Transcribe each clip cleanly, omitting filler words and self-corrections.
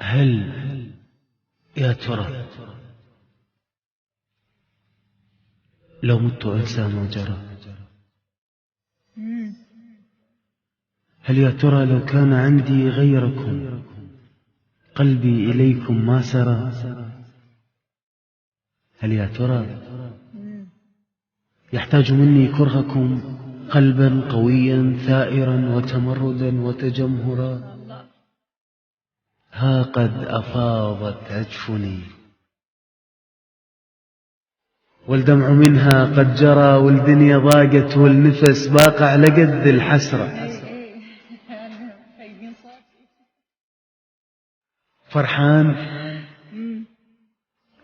هل يا ترى لو مت أنسى ما جرى؟ هل يا ترى لو كان عندي غيركم قلبي إليكم ما سرى؟ هل يا ترى يحتاج مني كرهكم قلبا قويا ثائرا وتمردا وتجمهرا؟ ها قد أفاضت أجفني والدمع منها قد جرى، والدنيا ضاقت والنفس باق على قد الحسرة.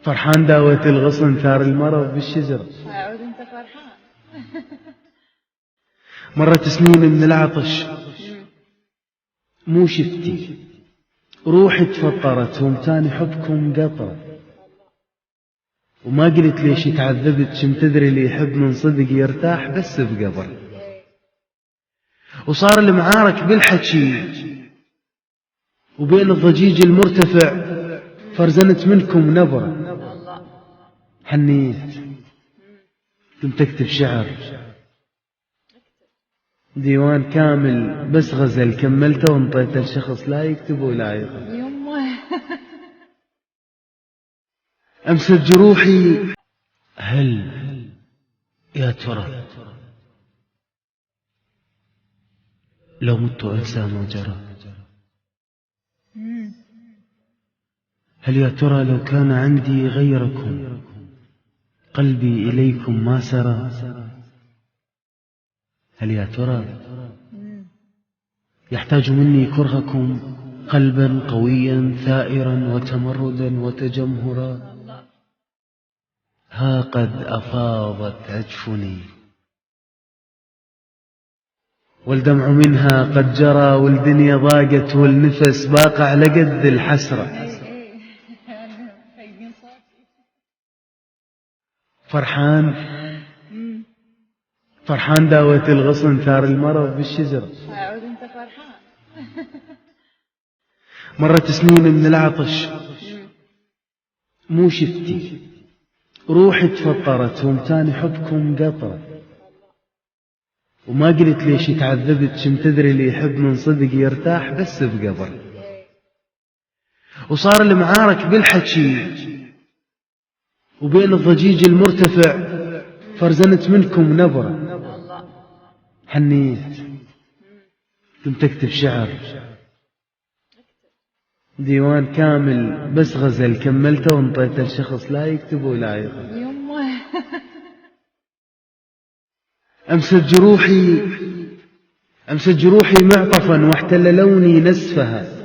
فرحان داوت الغصن ثار المرض بالشجرة. أعود أنت فرحان. مرت سنين من العطش مو شفتي، روحي تفطرت ومتاني حبكم قطرة، وما قلت ليش تعذبت، شم تدري اللي يحب من صدق يرتاح بس بقبر. وصار المعارك بالحكي وبين الضجيج المرتفع، فرزنت منكم نبرة. حنيت كنت أكتب شعر ديوان كامل بس غزل كملته وانطيته لشخص لا يكتب ولا يقرأ. أمست جروحي. هل يا ترى لو مت أنسى ما جرى؟ هل يا ترى لو كان عندي غيركم قلبي إليكم ما سرى؟ هل يا ترى يحتاج مني كرهكم قلبا قويا ثائرا وتمردا وتجمهرا؟ ها قد أفاضت أجفني والدمع منها قد جرى، والدنيا ضاقت والنفس باق على قد الحسرة. فرحان داوت الغصن ثار المرض بالشجرة. أعود أنت فرحان. مرت سنين من العطش مو شفتي، روحي تفطرت ومتاني حبكم قطرة، وما قلت ليش تعذبت، شم تدري اللي يحب من صدق يرتاح بس بقبر. وصار المعارك بالحكي وبين الضجيج المرتفع، فرزنت منكم نبرة. حنيت كنت أكتب شعر ديوان كامل بس غزل كملته وانطيته لشخص لا يكتب ولا يقرأ. أمست جروحي معطفا واحتل لوني نسفها،